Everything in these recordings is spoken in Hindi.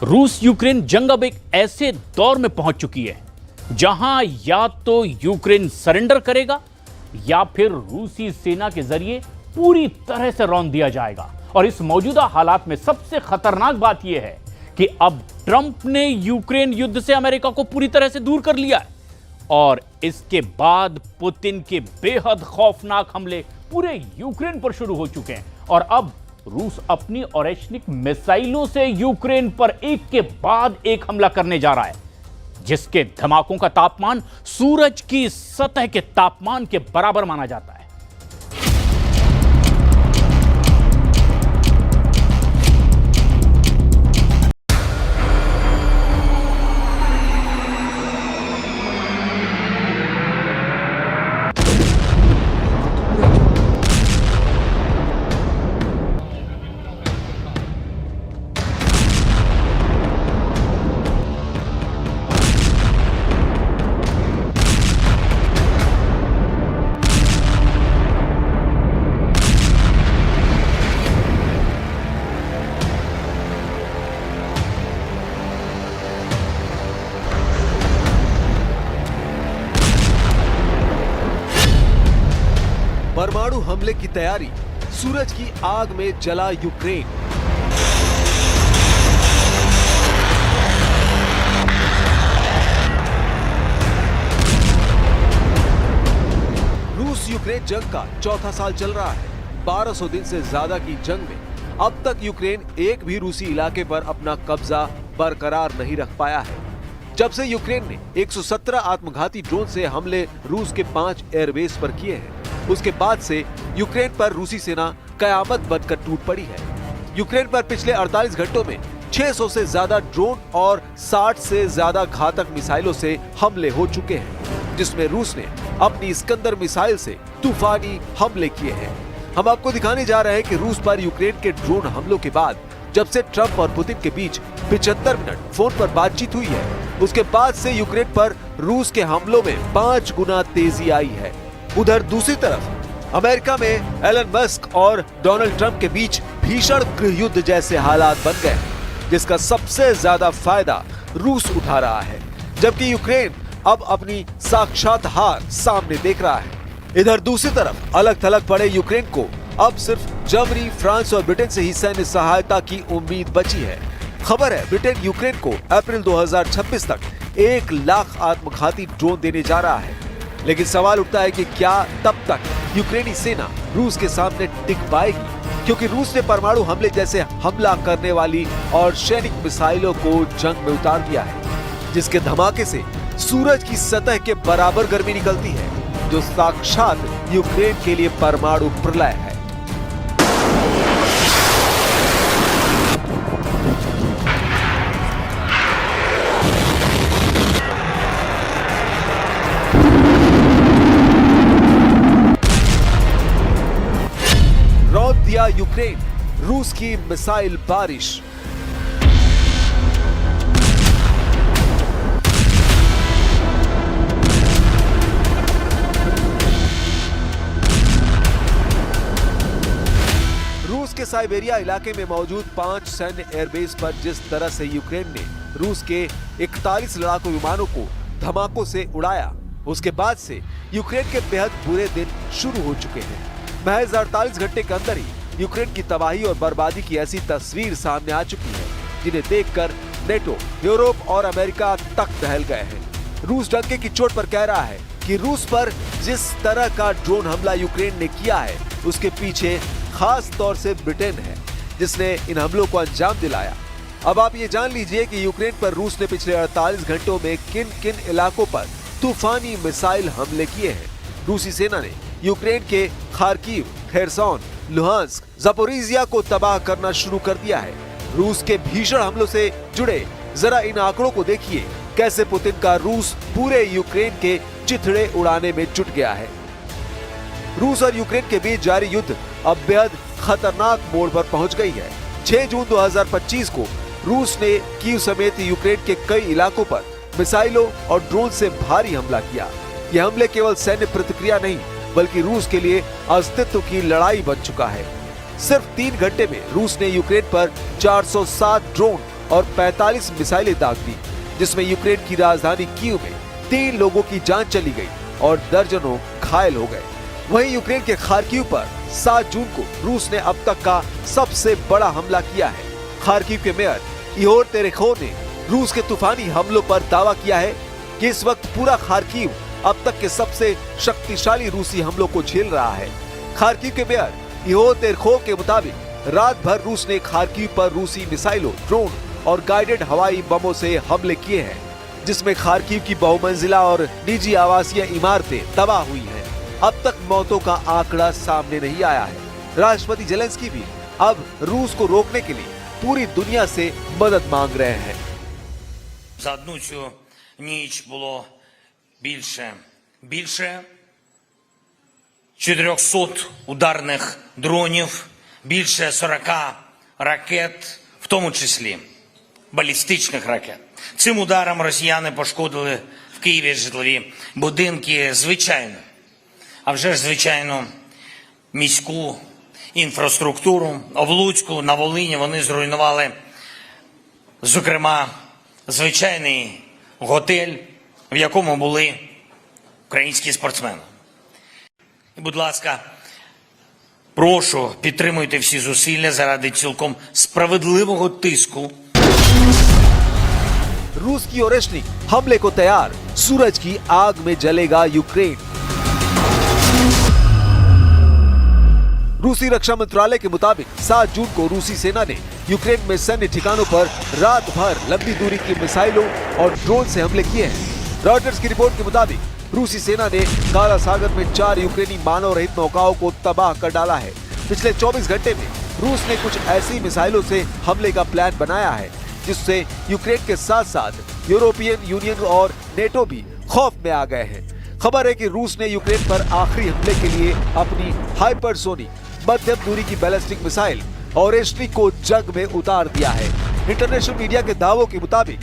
रूस यूक्रेन जंग अब एक ऐसे दौर में पहुंच चुकी है जहां या तो यूक्रेन सरेंडर करेगा या फिर रूसी सेना के जरिए पूरी तरह से रौंद दिया जाएगा। और इस मौजूदा हालात में सबसे खतरनाक बात यह है कि अब ट्रंप ने यूक्रेन युद्ध से अमेरिका को पूरी तरह से दूर कर लिया है और इसके बाद पुतिन के बेहद खौफनाक हमले पूरे यूक्रेन पर शुरू हो चुके हैं। और अब रूस अपनी ऑरेशनिक मिसाइलों से यूक्रेन पर एक के बाद एक हमला करने जा रहा है, जिसके धमाकों का तापमान सूरज की सतह के तापमान के बराबर माना जाता है। परमाणु हमले की तैयारी, सूरज की आग में जला यूक्रेन। रूस यूक्रेन जंग का चौथा साल चल रहा है। 1200 दिन से ज्यादा की जंग में अब तक यूक्रेन एक भी रूसी इलाके पर अपना कब्जा बरकरार नहीं रख पाया है। जब से यूक्रेन ने 117 आत्मघाती ड्रोन से हमले रूस के 5 एयरबेस पर किए हैं, उसके बाद से यूक्रेन पर रूसी सेना कयामत बनकर टूट पड़ी है। यूक्रेन पर पिछले 48 घंटों में 600 से ज्यादा ड्रोन और 60 से ज्यादा घातक मिसाइलों से हमले हो चुके हैं, जिसमें रूस ने अपनी इस्कंदर मिसाइल से तूफानी हमले किए हैं। हम आपको दिखाने जा रहे हैं कि रूस पर यूक्रेन के ड्रोन हमलों के बाद जब से ट्रंप और पुतिन के बीच 75 मिनट फोन पर बातचीत हुई है, उसके बाद से यूक्रेन पर रूस के हमलों में 5 गुना तेजी आई है। उधर दूसरी तरफ अमेरिका में एलन मस्क और डोनाल्ड ट्रंप के बीच भीषण गृह युद्ध जैसे हालात बन गए, जिसका सबसे ज्यादा फायदा रूस उठा रहा है, जबकि यूक्रेन अब अपनी साक्षात हार सामने देख रहा है। इधर दूसरी तरफ अलग थलग पड़े यूक्रेन को अब सिर्फ जर्मनी, फ्रांस और ब्रिटेन से ही सैन्य सहायता की उम्मीद बची है। खबर है ब्रिटेन यूक्रेन को अप्रैल 2026 तक 1 लाख आत्मघाती ड्रोन देने जा रहा है। लेकिन सवाल उठता है कि क्या तब तक यूक्रेनी सेना रूस के सामने टिक पाएगी, क्योंकि रूस ने परमाणु हमले जैसे हमला करने वाली और सैनिक मिसाइलों को जंग में उतार दिया है, जिसके धमाके से सूरज की सतह के बराबर गर्मी निकलती है, जो साक्षात यूक्रेन के लिए परमाणु प्रलय है। दिया यूक्रेन रूस की मिसाइल बारिश। रूस के साइबेरिया इलाके में मौजूद 5 सैन्य एयरबेस पर जिस तरह से यूक्रेन ने रूस के 41 लड़ाकू विमानों को धमाकों से उड़ाया, उसके बाद से यूक्रेन के बेहद बुरे दिन शुरू हो चुके हैं। महज 48 घंटे के अंदर ही यूक्रेन की तबाही और बर्बादी की ऐसी तस्वीर सामने आ चुकी है, जिन्हें देखकर नेटो, यूरोप और अमेरिका तक दहल गए हैं। रूस डंके की चोट पर कह रहा है कि रूस पर जिस तरह का ड्रोन हमला यूक्रेन ने किया है, उसके पीछे खास तौर से ब्रिटेन है, जिसने इन हमलों को अंजाम दिलाया। अब आप ये जान लीजिए कि यूक्रेन पर रूस ने पिछले 48 घंटों में किन किन इलाकों पर तूफानी मिसाइल हमले किए हैं। रूसी सेना ने यूक्रेन के खार्किव, खेरसोन, लुहांस्क, ज़पोरिज़िया को तबाह करना शुरू कर दिया है। रूस के भीषण हमलों से जुड़े जरा इन आंकड़ों को देखिए, कैसे पुतिन का रूस पूरे यूक्रेन के चिथड़े उड़ाने में जुट गया है। रूस और यूक्रेन के बीच जारी युद्ध अब बेहद खतरनाक मोड़ पर पहुंच गई है। 6 जून 2025 को रूस ने कीव समेत यूक्रेन के कई इलाकों पर मिसाइलों और ड्रोन से भारी हमला किया। ये हमले केवल सैन्य प्रतिक्रिया नहीं, बल्कि रूस के लिए अस्तित्व की लड़ाई बन चुका है। सिर्फ 3 घंटे में रूस ने यूक्रेन पर 407 ड्रोन और 45 मिसाइलें दाग दी, जिसमें यूक्रेन की राजधानी कीव में 3 लोगों की जान चली गई और दर्जनों घायल हो गए। वहीं यूक्रेन के खार्किव पर 7 जून को रूस ने अब तक का सबसे बड़ा हमला किया है। खार्किव के मेयर इहोर तेरेखोव ने रूस के तूफानी हमलों पर दावा किया है कि इस वक्त पूरा खार्किव अब तक के सबसे शक्तिशाली रूसी हमलों को झेल रहा है। खार्किव के मेयर इहोर तेरेखोव के मुताबिक रात भर रूस ने खार्किव पर रूसी मिसाइलों, ड्रोन और गाइडेड हवाई बमों से हमले किए हैं, जिसमें खार्किव की बहुमंजिला और निजी आवासीय इमारतें तबाह हुई हैं। अब तक मौतों का आंकड़ा सामने नहीं आया है। राष्ट्रपति जेलेंस्की भी अब रूस को रोकने के लिए पूरी दुनिया से मदद मांग रहे हैं। За одну цю ніч було більше 400 ударних дронів, більше 40 ракет, в тому числі балістичних ракет. Цим ударом росіяни пошкодили в Києві житлові будинки, звичайно, а вже ж звичайно міську інфраструктуру. В Луцьку, на Волині вони зруйнували, зокрема, звичайний готель, в якому були українські спортсмени. І, будь ласка, прошу, підтримуйте всі зусилля заради цілком справедливого тиску. रूस की ओरेशनिक हमले को तैयार, सूरज की आग में जलेगा यूक्रेन। रूसी रक्षा मंत्रालय के मुताबिक 7 जून को रूसी सेना ने यूक्रेन में सैन्य ठिकानों पर रात भर लंबी दूरी की मिसाइलों और ड्रोन से हमले किए हैं। रॉयटर्स की रिपोर्ट के मुताबिक रूसी सेना ने काला सागर में 4 यूक्रेनी मानव रहित नौकाओं को तबाह कर डाला है। पिछले 24 घंटे में रूस ने कुछ ऐसी मिसाइलों से हमले का प्लान बनाया है, जिससे यूक्रेन के साथ साथ यूरोपियन यूनियन और नेटो भी खौफ में आ गए हैं। खबर है कि रूस ने यूक्रेन पर आखिरी हमले के लिए अपनी हाइपरसोनिक मध्यम दूरी की बैलिस्टिक मिसाइल ओरेशनिक को जंग में उतार दिया है। इंटरनेशनल मीडिया के दावों के मुताबिक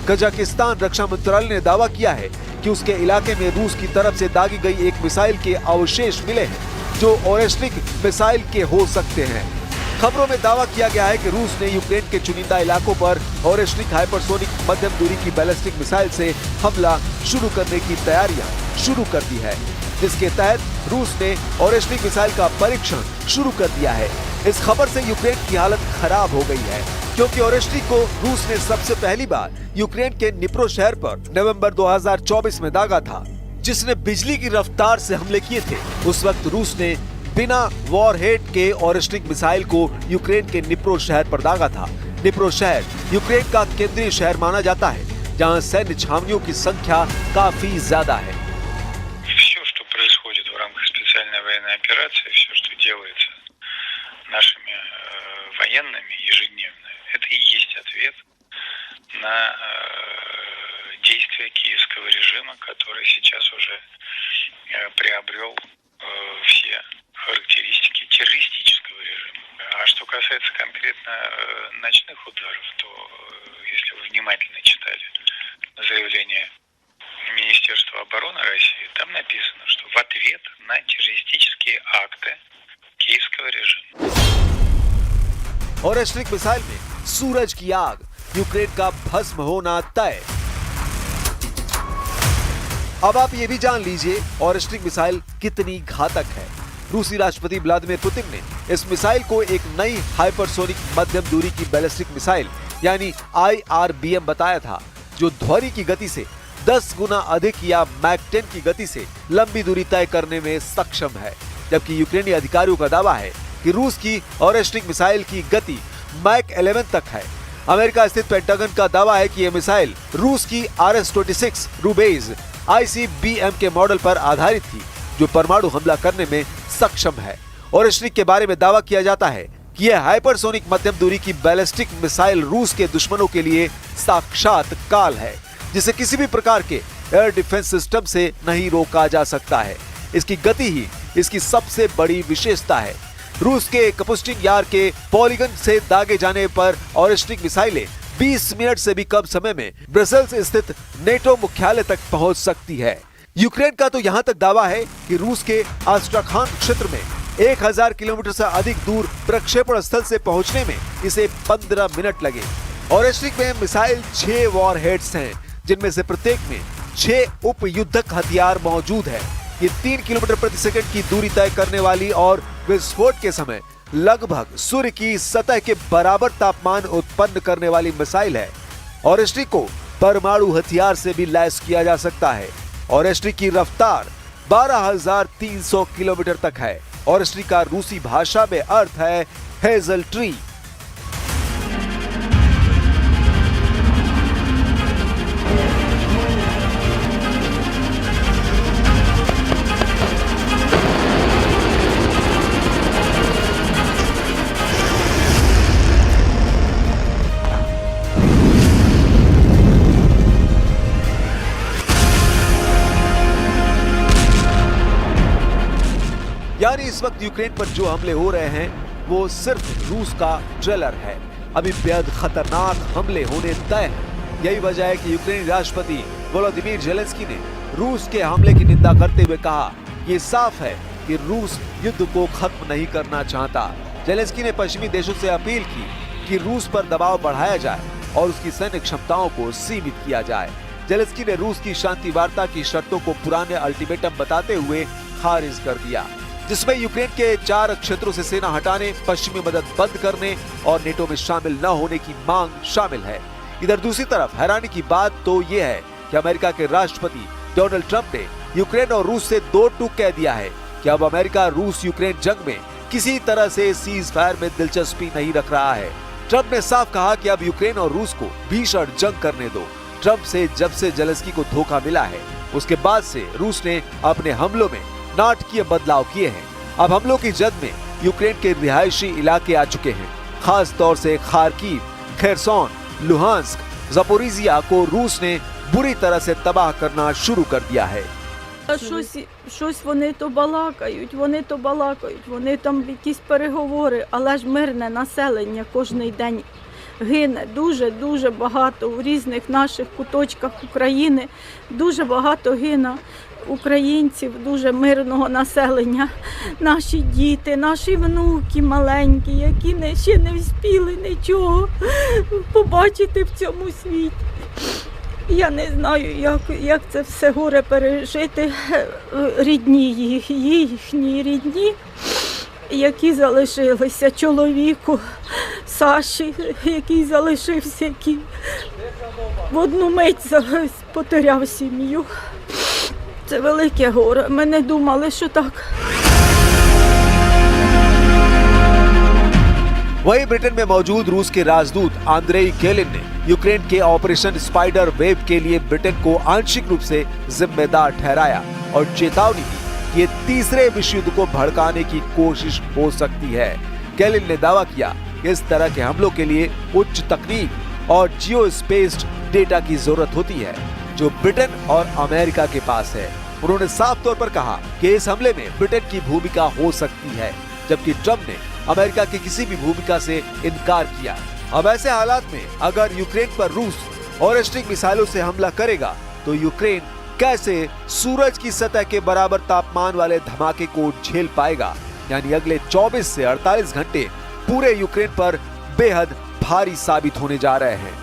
कजाकिस्तान रक्षा मंत्रालय ने दावा किया है कि उसके इलाके में रूस की तरफ से दागी गई एक मिसाइल के अवशेष मिले हैं, जो ओरेशनिक मिसाइल के हो सकते हैं। खबरों में दावा किया गया है कि रूस ने यूक्रेन के चुनिंदा इलाकों पर ओरेशनिक हाइपरसोनिक मध्यम दूरी की बैलिस्टिक मिसाइल से हमला शुरू करने की तैयारियां शुरू कर दी है, जिसके तहत रूस ने ओरेशनिक मिसाइल का परीक्षण शुरू कर दिया है। इस खबर से यूक्रेन की हालत खराब हो गई है, क्योंकि ओरेशनिक को रूस ने सबसे पहली बार यूक्रेन के निप्रो शहर पर नवंबर 2024 में दागा था, जिसने बिजली की रफ्तार से हमले किए थे। उस वक्त रूस ने बिना वॉरहेड के ओरेशनिक मिसाइल को यूक्रेन के निप्रो शहर पर दागा था। निप्रो शहर यूक्रेन का केंद्रीय शहर माना जाता है, जहां सैन्य छावनियों की संख्या काफी ज्यादा है। Все, что происходит в рамках специальной военной операции, все, что делается нашими военными ежедневно, это и есть ответ на действия киевского режима, который сейчас уже приобрел все характеристики террористического режима. А что касается конкретно ночных ударов, то если вы внимательно читали заявление Министерства обороны России, там написано, что в ответ на террористические акты киевского режима. ओरेशनिक मिसाइल में सूरज की आग, यूक्रेन का भस्म होना तय। अब आप ये भी जान लीजिए ओरेशनिक मिसाइल कितनी घातक है। रूसी राष्ट्रपति व्लादिमीर पुतिन ने इस मिसाइल को एक नई हाइपरसोनिक मध्यम दूरी की बैलिस्टिक मिसाइल यानी IRBM बताया था, जो ध्वनि की गति से 10 गुना अधिक या मैक 10 की गति से लंबी दूरी तय करने में सक्षम है। जबकि यूक्रेनी अधिकारियों का दावा है कि रूस की ओरेशनिक मिसाइल की गति मैक 11 तक है। अमेरिका स्थित पेंटागन का दावा है कि यह मिसाइल रूस की RS-26 रूबेज ICBM के मॉडल पर आधारित थी, जो परमाणु हमला करने में सक्षम है। ओरेशनिक के बारे में दावा किया जाता है कि यह हाइपरसोनिक मध्यम दूरी की बैलिस्टिक मिसाइल रूस के दुश्मनों के लिए साक्षात काल है, जिसे किसी भी प्रकार के एयर डिफेंस सिस्टम से नहीं रोका जा सकता है। इसकी गति ही इसकी सबसे बड़ी विशेषता है। रूस के कपुस्टिन यार के पॉलीगन से दागे जाने पर ओरेशनिक मिसाइलें 20 मिनट से भी कम समय में ब्रसेल्स स्थित नेटो मुख्यालय तक पहुंच सकती है। यूक्रेन का तो यहां तक दावा है कि रूस के आस्ट्राखान क्षेत्र में 1000 किलोमीटर से अधिक दूर प्रक्षेपण स्थल से पहुंचने में इसे 15 मिनट लगे। ओरेस्ट्रिक में मिसाइल 6 वॉरहेड्स हैं, जिनमें से प्रत्येक में 6 उप युद्धक हथियार मौजूद है। ये 3 किलोमीटर प्रति सेकंड की दूरी तय करने वाली और विस्फोट के समय लगभग सूर्य की सतह के बराबर तापमान उत्पन्न करने वाली मिसाइल है। ओरेस्ट्रिक को परमाणु हथियार से भी लैस किया जा सकता है। ओरेस्ट्रिक की रफ्तार 12,300 किलोमीटर तक है। ओरेस्ट्रिक का रूसी भाषा में अर्थ है हेजल ट्री। यानी इस वक्त यूक्रेन पर जो हमले हो रहे हैं वो सिर्फ रूस का ट्रेलर है। अभी बेहद खतरनाक हमले होने तय हैं। यही वजह है कि यूक्रेनी राष्ट्रपति वोलोदिमीर जेलेंस्की ने रूस के हमले की निंदा करते हुए कहा, ये साफ है कि रूस युद्ध को खत्म नहीं करना चाहता। जेलेंस्की ने पश्चिमी देशों से अपील की कि रूस पर दबाव बढ़ाया जाए और उसकी सैन्य क्षमताओं को सीमित किया जाए। जेलेंस्की ने रूस की शांति वार्ता की शर्तों को पुराने अल्टीमेटम बताते हुए खारिज कर दिया, जिसमें यूक्रेन के 4 क्षेत्रों से सेना हटाने, पश्चिमी मदद बंद करने और नेटो में शामिल न होने की मांग शामिल है। इधर दूसरी तरफ हैरानी की बात तो ये है कि अमेरिका के राष्ट्रपति डोनाल्ड ट्रंप ने यूक्रेन और रूस से 2 टूक कह दिया है कि अब अमेरिका रूस यूक्रेन जंग में किसी तरह से सीज फायर में दिलचस्पी नहीं रख रहा है। ट्रंप ने साफ कहा कि अब यूक्रेन और रूस को भीषण जंग करने दो। ट्रंप से जब से जेलेंस्की को धोखा मिला है, उसके बाद से रूस ने अपने हमलों में नाटकीय बदलाव किए हैं। अब हमलों की जद में यूक्रेन के रिहायशी इलाके आ चुके हैं। खास तौर से खार्किव, खेरसोन, लुहांस्क, ज़पोरिजिया को रूस ने बुरी तरह से तबाह करना शुरू कर दिया है। Щось вони то балакають, вони там якісь переговори, але ж мирне населення кожний день гине. Дуже багато у різних наших куточках України, дуже багато гине українців, дуже мирного населення. Наші діти, наші внуки маленькі, які ще не встигли нічого побачити в цьому світі. Я не знаю, як це все горе пережити. Рідні їхні рідні, які залишилися, чоловіку Саші, який залишився, який в одну мить потеряв сім'ю. Це велике горе. Ми не думали, що так. वहीं ब्रिटेन में मौजूद रूस के राजदूत आंद्रेई केलिन ने यूक्रेन के ऑपरेशन स्पाइडर वेव के लिए ब्रिटेन को आंशिक रूप से जिम्मेदार ठहराया और चेतावनी दी कि ये तीसरे विश्व युद्ध को भड़काने की कोशिश हो सकती है। केलिन ने दावा किया कि इस तरह के हमलों के लिए उच्च तकनीक और जियो स्पेस्ड डेटा की जरूरत होती है, जो ब्रिटेन और अमेरिका के पास है। उन्होंने साफ तौर पर कहा कि इस हमले में ब्रिटेन की भूमिका हो सकती है, जबकि ट्रंप ने अमेरिका की किसी भी भूमिका से इनकार किया। अब ऐसे हालात में अगर यूक्रेन पर रूस ओरेस्ट्रिक मिसाइलों से हमला करेगा तो यूक्रेन कैसे सूरज की सतह के बराबर तापमान वाले धमाके को झेल पाएगा। यानी अगले 24 से 48 घंटे पूरे यूक्रेन पर बेहद भारी साबित होने जा रहे हैं।